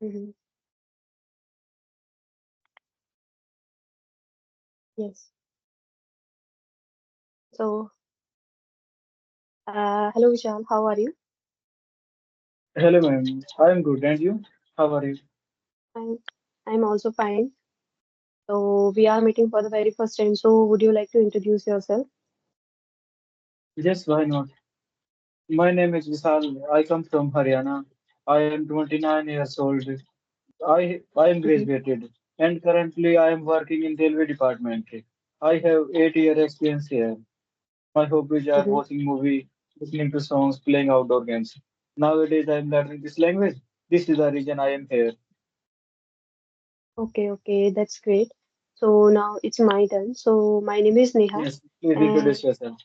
Mm-hmm. Yes. So, hello Vishal, how are you? Hello, ma'am. I'm good. And you? How are you? I'm I'm also fine. So we are meeting for the very first time. So would you like to introduce yourself? Yes, why not? My name is Vishal. I come from Haryana. I am 29 years old. I am Mm-hmm. graduated and currently I am working in railway department. I have 8 year experience here. My hobbies are Mm-hmm. watching movie, listening to songs, playing outdoor games. Nowadays I am learning this language. This is the reason I am here. Okay, okay, that's great. So now it's my turn. So my name is Neha, Yes, please and introduce yourself.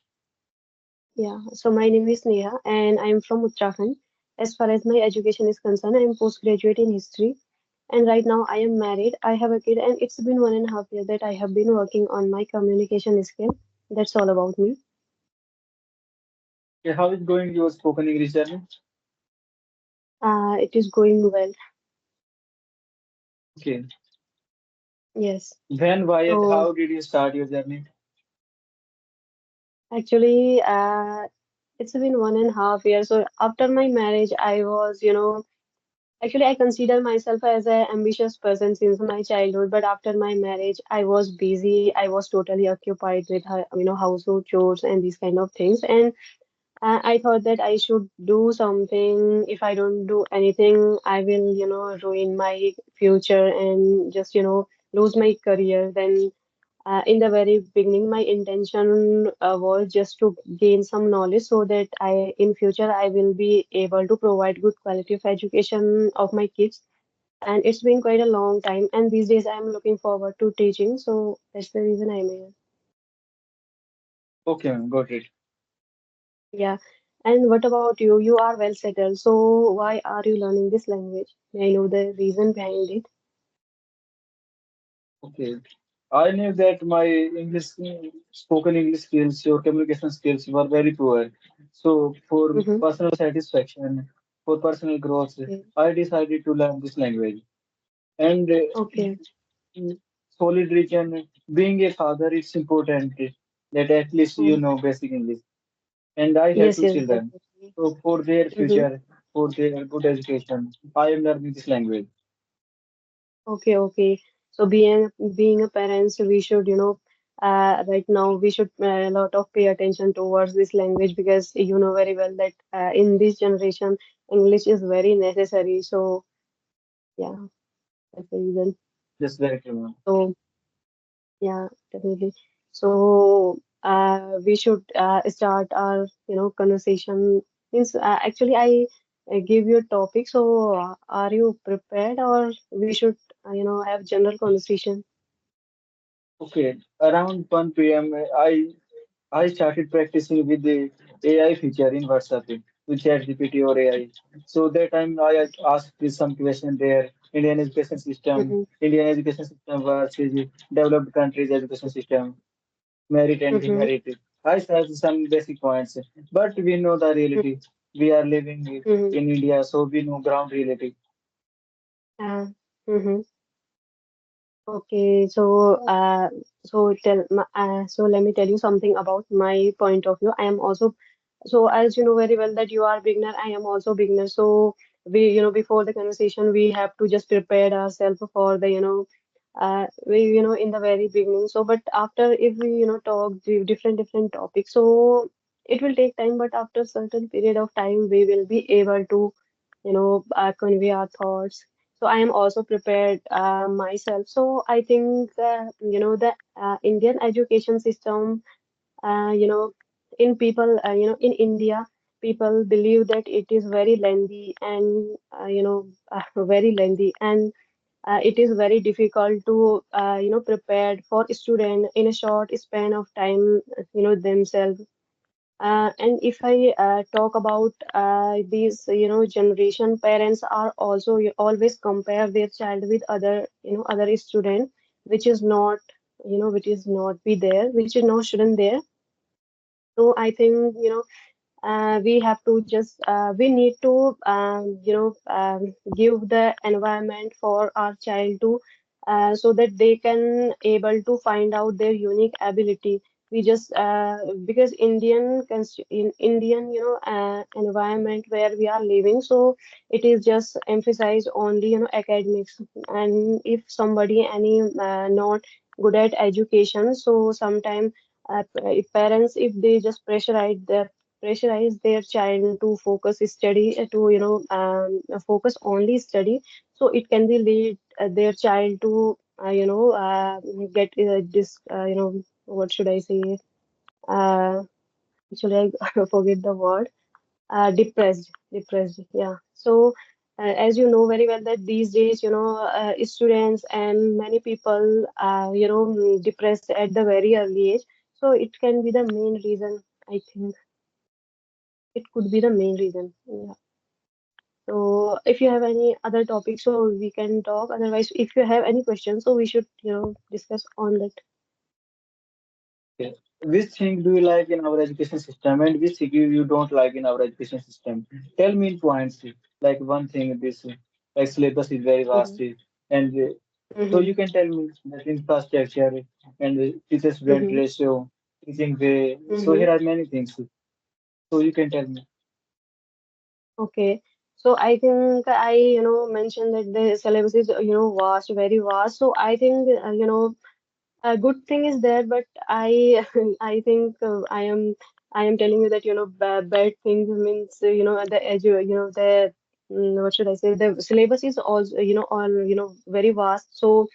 yeah, so my name is Neha, and I'm from Uttarakhand. As far as my education is concerned, I'm postgraduate in history, and right now I am married. I have a kid, and it's been 1.5 years that I have been working on my communication skill. That's all about me. Okay, how is going your spoken English journey? It is going well. Okay. Yes. When, why, and So how did you start your journey? actually, it's been 1.5 years. So after my marriage, I was, actually I consider myself as an ambitious person since my childhood. But after my marriage, I was busy. I was totally occupied with, household chores and these kind of things. And I thought that I should do something. If I don't do anything, I will, ruin my future and just, lose my career. Then in the very beginning, my intention was just to gain some knowledge so that in future, I will be able to provide good quality of education of my kids. And it's been quite a long time. And these days, I'm looking forward to teaching. So that's the reason I'm here. Okay, ma'am, got it. Yeah. And what about you? You are well settled. So why are you learning this language? May I know the reason behind it? Okay. I knew that my English, spoken English skills or communication skills were very poor. So, for Mm-hmm. personal satisfaction, for personal growth, Okay. I decided to learn this language. And Okay. solid region, being a father, it's important that at least you Mm. know basic English. And I have Yes, two yes, children. definitely. So, for their Mm-hmm. future, for their good education, I am learning this language. Okay, okay. So being a parent, so we should, right now we should a lot of pay attention towards this language because you know very well that in this generation English is very necessary. So yeah, that's the reason. Just very true. So yeah, definitely. So we should start our conversation. Means actually I give you a topic. So are you prepared or we should have general conversation? Okay, around 1 p.m. I started practicing with the AI feature in WhatsApp with ChatGPT or AI. So that time I had asked this some question there. Mm-hmm, Indian education system versus developed countries education system, merit and mm-hmm, demerit. I said some basic points, but we know the reality. We are living mm-hmm, in India, so we know ground reality. uh, mm-hmm. Okay, so let me tell you something about my point of view. I am also so as you know very well that you are beginner, I am also beginner. So we before the conversation we have to just prepare ourselves for the we in the very beginning. So but after if we talk different topics, so it will take time. But after certain period of time, we will be able to convey our thoughts. So I am also prepared myself. So I think the Indian education system, you know, in people, in India, people believe that it is very lengthy and very lengthy, and it is very difficult to prepare for student in a short span of time, themselves. And if I talk about these, generation, parents are also always compare their child with other, other student, which is not, which is not be there, which is not shouldn't there. So I think, we have to just we need to give the environment for our child to so that they can able to find out their unique ability. We just because in Indian environment where we are living, so it is just emphasize only academics. And if somebody any not good at education, so sometime if parents, if they just pressurize their child to focus study to focus only study, so it can be lead their child to get this what should I say, uh, should I forget the word, depressed, yeah. So as you know very well that these days students and many people depressed at the very early age. So it can be the main reason, I think. It could be the main reason. Yeah. So if you have any other topics, so we can talk. Otherwise, if you have any questions, so we should, discuss on that. Okay. Which thing do you like in our education system and which thing you don't like in our education system? Tell me in points. Like one thing, this like syllabus is very vast, Mm-hmm. and so Mm-hmm. you can tell me that infrastructure and teacher-student Mm-hmm. ratio, teaching way. So Mm-hmm. here are many things. So you can tell me. Okay. So I think I, mentioned that the syllabus is, vast, very vast. So I think, a good thing is there, but I, I think I am telling you that, bad things means, the the, what should I say? The syllabus is also, all, very vast. So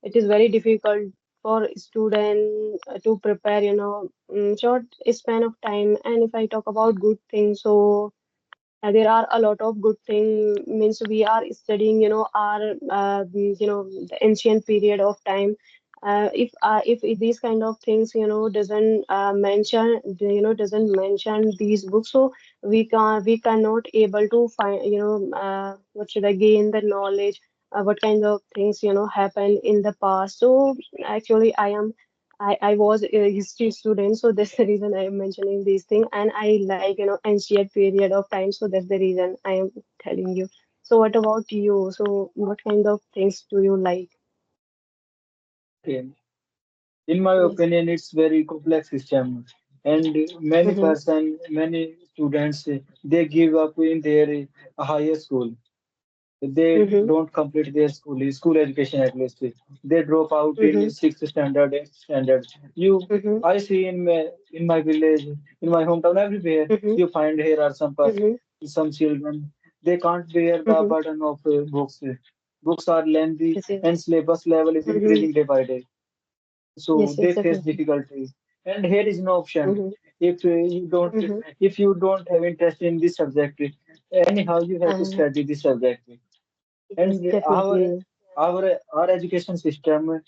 it is very difficult for student to prepare, short span of time. And if I talk about good things, so there are a lot of good thing means we are studying our the ancient period of time. If these kind of things doesn't mention doesn't mention these books, so we cannot able to find what should I gain the knowledge, what kind of things happened in the past. So actually I was a history student, so that's the reason I am mentioning these things. And I like, ancient period of time, so that's the reason I am telling you. So what about you? So what kind of things do you like? Okay. In my Yes. opinion, it's very complex system, and Mm-hmm. many students they give up in their higher school. They Mm-hmm. don't complete their school education at least. They drop out in Mm-hmm. sixth standard, eighth standard. You, Mm-hmm. I see in my village, in my hometown, everywhere Mm-hmm. you find here are Mm-hmm. some children. They can't bear the Mm-hmm. burden of books. Books are lengthy Yes, yes. and syllabus level is Mm-hmm. increasing day by day. So Yes, yes, they face definitely. difficulties. And here is no option. Mm-hmm. If Mm-hmm. if you don't have interest in this subject, anyhow you have to Uh, study this subject. yes, And definitely. our education system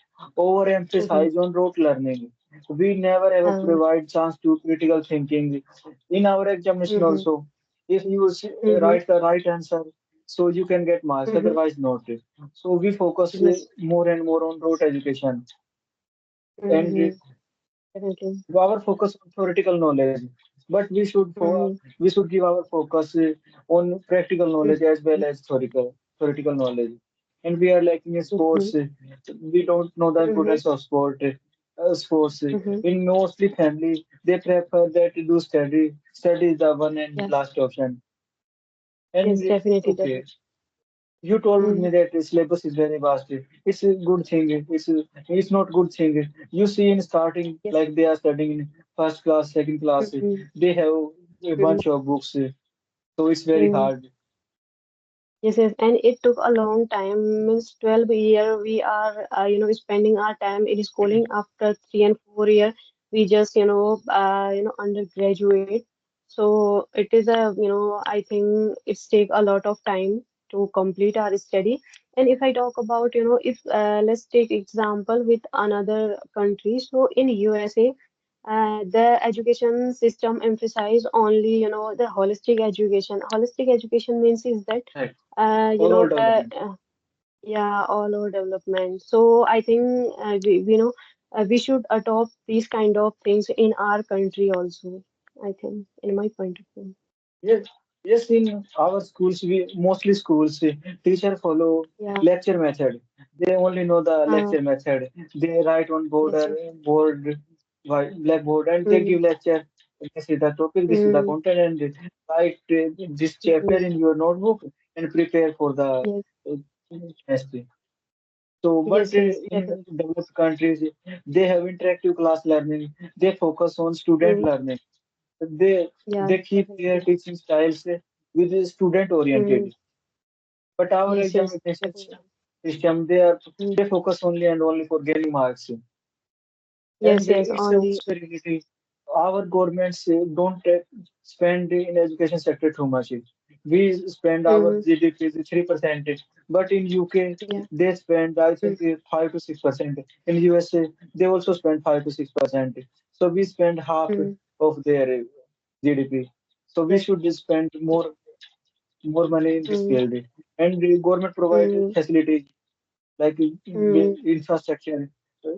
Mm-hmm. overemphasize on rote learning. We never ever Uh, provide chance to critical thinking in our examination mm-hmm. also. If you Mm-hmm. write the right answer, so you can get marks, Mm-hmm. otherwise not. So we focus Yes. more and more on rote education, and Mm-hmm. Definitely. our focus on theoretical knowledge. But Mm-hmm. we should give our focus on practical knowledge as well Mm-hmm. as theoretical knowledge. And we are lacking in Mm-hmm. sports. We don't know the Mm-hmm. importance of sports. Mm-hmm. In mostly family, they prefer that to do study. Study is the one and Yeah. last option. Yes, And definitely, okay, definitely. you told Mm-hmm. me that the syllabus is very vast. It's a good thing. It's not good thing. You see in starting, Yes. like they are studying in first class, second class, Mm-hmm. they have a Mm-hmm. bunch of books. So it's very Mm-hmm. hard. Yes, yes, and it took a long time. Means 12 year we are spending our time in schooling. After 3 and 4 year, we just undergraduate. So it is a I think it's take a lot of time to complete our study. And if I talk about if let's take example with another country. So in USA, the education system emphasize only the holistic education. Holistic education means is that Right. the Overall development. yeah, all over development. So I think we should adopt these kind of things in our country also. I think, in my point of view. Yes, yes. In our schools, we mostly schools teacher follow Yeah. lecture method. They only know the Uh, lecture method. They write on yes, yes. board, blackboard, and they Mm, give lecture. This is the topic. This is the mm, content, and write this chapter mm, in your notebook and prepare for the yes, test. So, but yes, yes, in definitely. developed countries, they have interactive class learning. They focus on student Mm, learning. They yeah, keep their definitely. teaching styles with the student Mm, oriented. But our yes, yes, examination definitely. system, Mm, they focus only for gaining marks, yes, and yes, it's a only. austerity. Our governments don't spend in education sector too much. We spend our Mm, GDP is 3%, but in UK yeah. they spend I Mm, think 5 to 6%. In USA they also spend 5 to 6%. So we spend half mm, of their GDP. So we yes. should spend more money in this Mm, field. And the government provide mm, facilities like mm, infrastructure.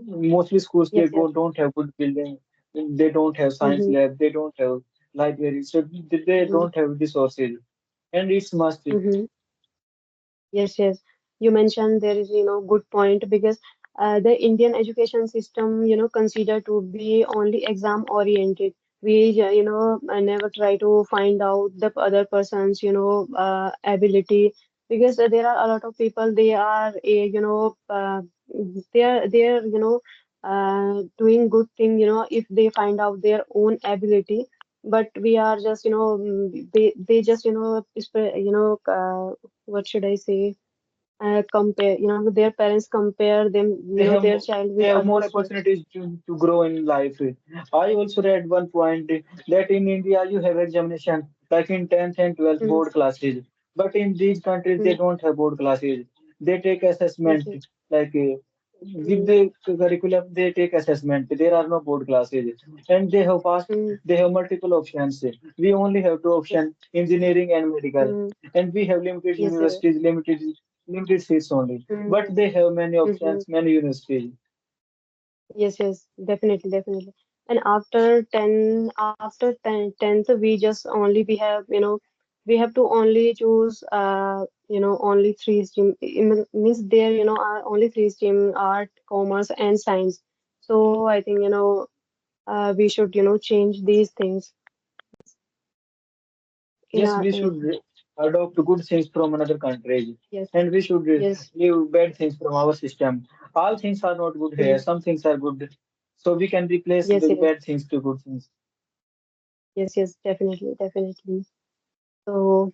Mostly schools they yes, yes. don't have good building. They don't have science Mm-hmm, lab. They don't have library. So they mm-hmm, don't have resources. And it's must. mm-hmm. Yes, yes. You mentioned there is, good point because the Indian education system, consider to be only exam oriented. We, never try to find out the other person's, ability because there are a lot of people, they are, doing good thing, if they find out their own ability. But we are just, they just, what should I say? Compare, their parents compare them, They have their child they with have more others. Yes. opportunities to grow in life. I also read one point that in India you have examination like in 10th and 12th Mm, board classes, but in these countries they mm, don't have board classes. They take yes, assessment yes. like with Mm, the curriculum they take assessment. There are no board classes, and they have passed. mm, They have multiple options. We only have two yes. options: engineering and medical, Mm, and we have limited yes, yes. universities, limited seats only. But Mm, they have many mm-hmm. options, many universities. Yes, yes, definitely, definitely. And after 10th, we just only we have, we have to only choose, only three stream. Means there, are only three stream: art, commerce, and science. So I think, we should, change these things in Yes, our, we should adopt good things from another country, yes, and we should yes, leave bad things from our system. All things are not good here. mm, Some things are good, so we can replace yes, the yes, bad things to good things. yes, yes, definitely, definitely. So,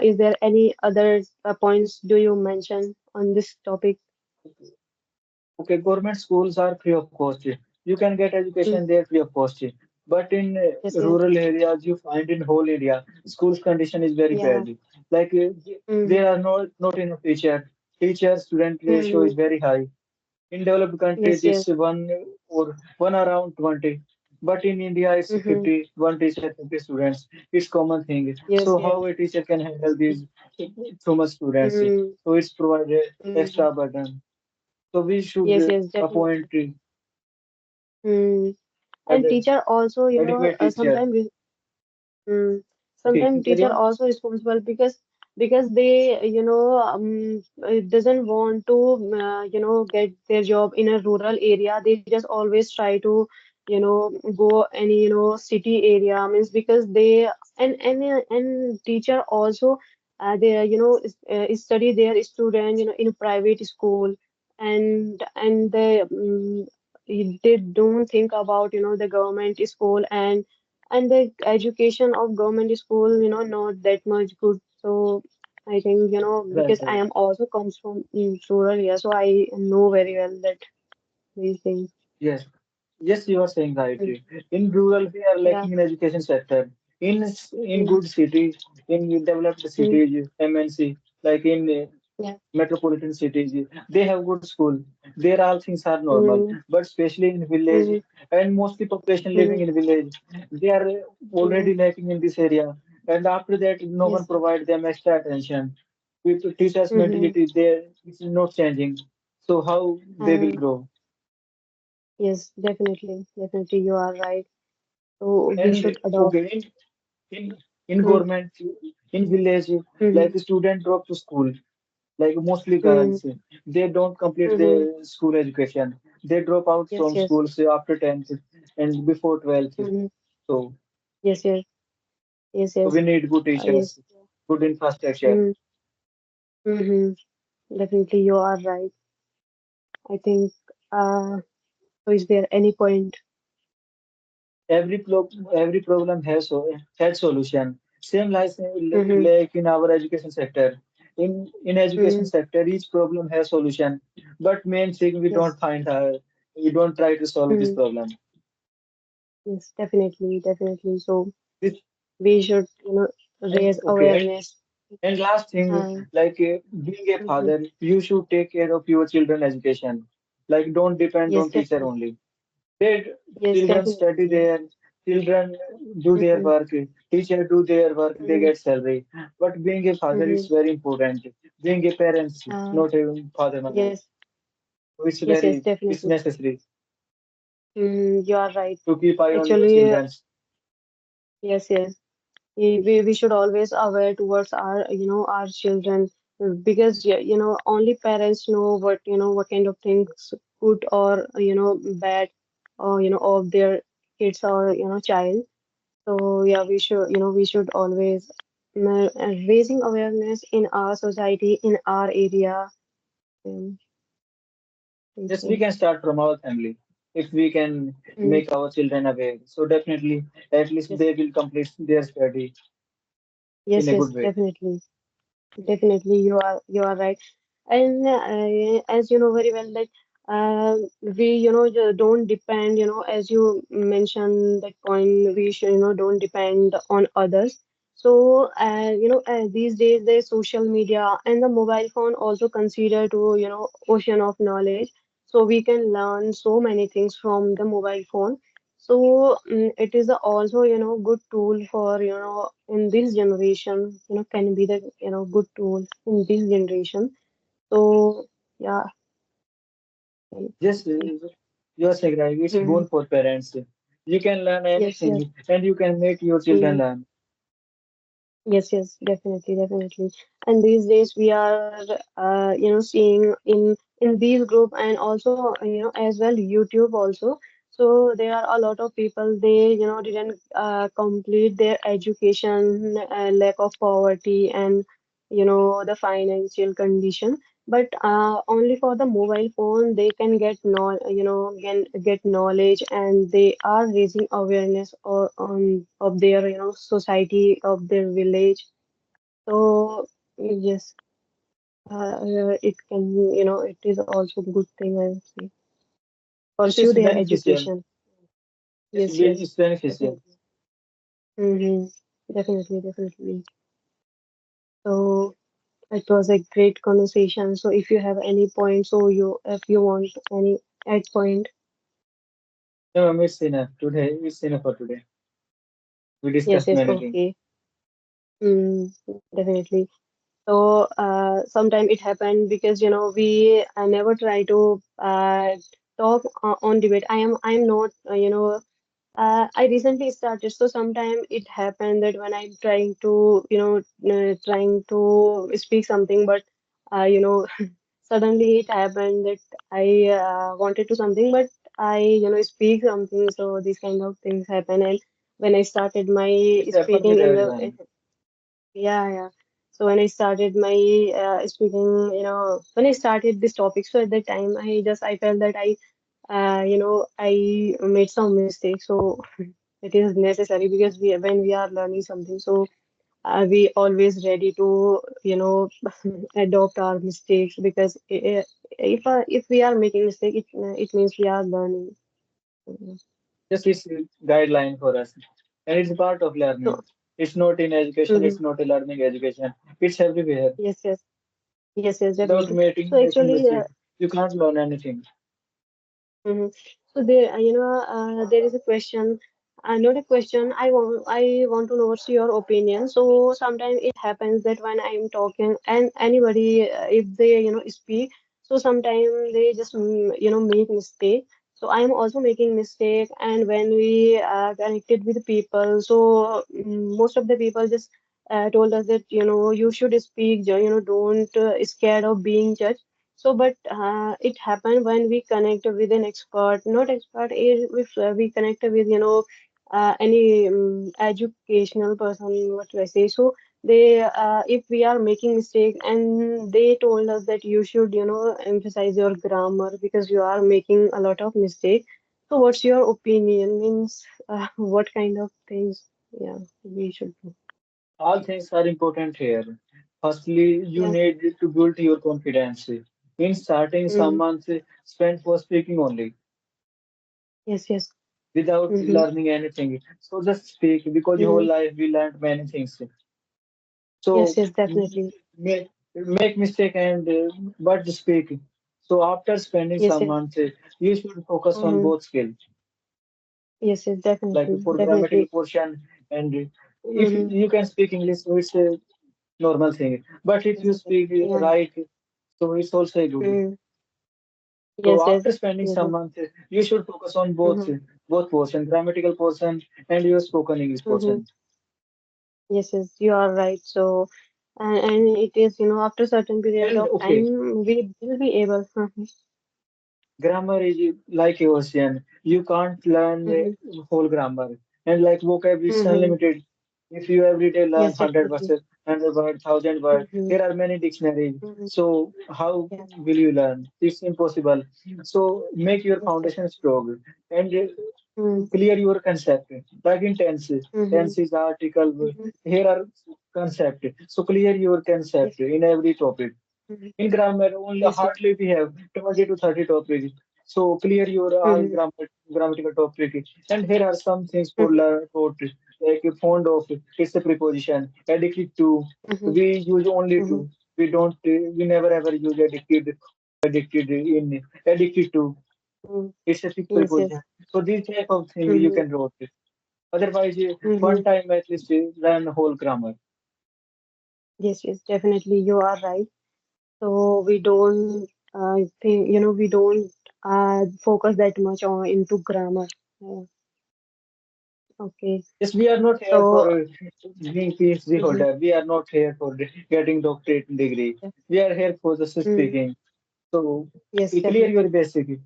is there any other points do you mention on this topic? Okay, government schools are free of cost. You can get Mm, education there free of cost. But in yes, yes, rural areas, you find in whole area, schools condition is very yeah, bad. Like mm, there are not enough teacher. Teacher-student ratio is mm, very high. In developed countries, yes, it's yes, one around 20. But in India, it's mm-hmm, 50, one teacher, 50 students. It's common thing. yes, So yes, how a teacher can handle these so much students? mm, So it's provided mm, extra burden. So we should yes, yes, appoint definitely. Mm. And ad- teacher also, adequate teacher. sometimes. Mm. Okay, Sometimes carry teacher on. also responsible because they doesn't want to get their job in a rural area. They just always try to go any city area means because they and teacher also they study their student in private school and they don't think about the government school and the education of government school not that much good. So I think Right, because I right. am also comes from rural area, so I know very well that these things. Yes. Yes, you are saying right. Mm, In rural, we are yeah, lacking in education sector. In mm, good cities, in developed mm, cities, MNC, like in yeah, metropolitan cities, they have good school. There all things are normal. mm, But especially in village mm, and mostly population living mm, in village, they are mm, already lacking in this area. And after that, no one yes, yes, provide them extra attention. With teachers' mm-hmm. mentality, there is not changing. So how they will uh, grow? yes, definitely, definitely, you are right. So we And should adopt. okay, in in Mm, government, in village, mm-hmm, like student drop to school, like mostly mm-hmm, girls, they don't complete mm-hmm. their school education. They drop out Yes, from yes. schools after 10th and before 12th. Mm-hmm. So Yes, yes, yes, we yes. need good Yes. teachers, good infrastructure. Mm, mm-hmm. Definitely, you are right. I think. So is there any point? Every problem has solution. Same Mm-hmm. like in our education sector. In education Mm, sector, each problem has solution. But main thing yes. we don't try to solve this Mm, problem. yes, definitely, definitely. So This we should, and raise okay, awareness. and last thing, Uh, like being a mhm. father, you should take care of your children education. Like don't depend Yes, on teacher definitely. only. They Yes, children study definitely. their children do their Mm-hmm. work, teacher do their work, they Mm-hmm. get salary. But being a father is Mm-hmm. very important. Being a parent, Uh, not a father mother. yes, So yes, yes, it's definitely. necessary You are right. to keep eye on your Actually, children. yes, yes. We should always aware towards our our children, because yeah, only parents know what kind of things good or bad, or of their kids or child. So yeah, we should always raising awareness in our society, in our area. um, Yes, we so, can start from our family. If we can mm, make our children aware, so definitely at least yes, they will complete their study in yes, a yes, good way. definitely. Definitely, you are right. And as you know very well that we don't depend, as you mentioned that point, we should don't depend on others. So these days the social media and the mobile phone also consider to ocean of knowledge. So we can learn so many things from the mobile phone. So it is also good tool for in this generation, can be the good tool in this generation. So yeah, I Yes, think. you are saying right. It's Hmm. boon for parents. You can learn Yes, yes. anything, and you can make your children Hmm. learn. Yes, yes, definitely, definitely. And these days we are, seeing in these group, and also, as well YouTube also. So there are a lot of people, they, didn't complete their education, lack of poverty, and the financial condition. But only for the mobile phone, they can can get knowledge, and they are raising awareness on of their, society, of their village. So yes, it can, it is also a good thing, I would say. Yes, Pursue it's their beneficial. education. Yes, Yes, yes, it's beneficial. definitely. Mm-hmm. Definitely, definitely. So it was a great conversation. So if you have any points, so if you want any add point, No, it's enough today. It's enough for today. We yes, discussed yes, many things. okay. Definitely. So sometime it happened because we never try to talk on debate. I am not I recently started, so sometime it happened that when I'm trying to trying to speak something, but suddenly it happened that I wanted to something, but I speak something. So these kind of things happen, and when I started my It happened speaking with in the everyone. yeah, yeah. So when I started my speaking, when I started this topic, so at that time I felt that I made some mistakes. So it is necessary because when we are learning something, so we always ready to adopt our mistakes, because if we are making mistake, it means we are learning. Just it's a guideline for us, and it's part of So learning. It's not in education. mhm. It's not a learning education. It's everywhere. Yes, yes, yes, yes, Without definitely. So making actually. mistake, you can't learn anything. Mhm. So there, there is a question, not a question. I want to know what's your opinion. So sometimes it happens that when I'm talking and anybody, if they, speak, so sometimes they just, make mistake. So I am also making mistake, and when we connected with people, so most of the people just told us that you should speak, don't scared of being judged. So, but it happened when we connect with an expert, not expert, if we connect with any educational person, what do I say? So they if we are making mistake, and they told us that you should emphasize your grammar because you are making a lot of mistake. So what's your opinion? Means what kind of things, yeah, we should do? All things are important here. Firstly, you Yeah. need to build your confidence. In starting, some Mm. months spent for speaking only Yes, yes. without Mm-hmm. learning anything. So just speak because your whole Mm-hmm. life we learned many things. Yes, So yes, definitely. make mistake and but speak. So after spending Yes, some yes. months, you should focus on Mm-hmm. both skills, Yes, yes, like definitely, for grammatical definitely. portion and if Mm-hmm. you can speak English, so it's a normal thing. But if Yes, you yes. speak Yeah. right, so it's also good. Mm. So Yes, yes. after spending Yes, some yes. months, you should focus on Mm-hmm. both portion, grammatical portion and your spoken English Mm-hmm. portion. Yes, yes, you are right. So, and it is, after certain period And of okay, time, we will be able. grammar is like ocean. You can't learn Mm-hmm. whole grammar. And like vocabulary is Mm-hmm. unlimited. If you every day learn Yes, 100 definitely. words, 100 words, 1000 words, Mm-hmm. here are many dictionaries. Mm-hmm. So how Yeah. will you learn? It's impossible. So make your Yes, foundation definitely. strong and Mm-hmm. clear your concept. Like in tenses, Mm-hmm. tenses, article, Mm-hmm. here are concept. So clear your concept Yes. in every topic. Mm-hmm. In grammar, only Yes, yes. hardly we have 20 to 30 topics. So clear your all Mm-hmm. grammatical topic. And here are some things for Mm-hmm. learn for like fond of. It's a preposition. Addicted to. Mm-hmm. We use only Mm-hmm. to. We don't. We never ever use addicted. Addicted in. Addicted to. Mm-hmm. It's a fixed Yes, yes. preposition. So these type of thing you Mm-hmm. can wrote it. Otherwise, Mm-hmm. one time at least learn whole grammar. Yes, yes, definitely. You are right. So we don't think, we don't focus that much on into grammar. Yeah. Okay. Yes, we are not here for So, being PhD mhm, holder. We are not here for getting doctorate degree. yeah. We are here for just Mm, speaking. So yes, you clear your definitely. basic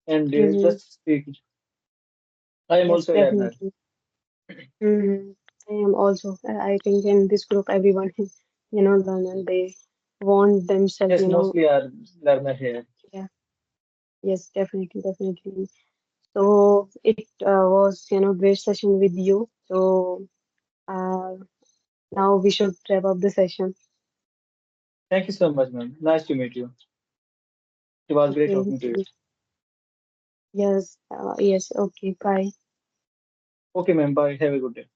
and Mm-hmm. just speak. I am Yes, also a learner. definitely. Mm-hmm. I am also. I think in this group, everyone is, learn, and they want themselves, Yes, mostly are learner here. yeah. Yes, definitely, definitely. So it was, great session with you. So uh, now we should wrap up the session. Thank you so much, ma'am. Nice to meet you. It was great Okay. talking to you. Yes. Yes. Okay. Bye. Okay, ma'am. Bye. Have a good day.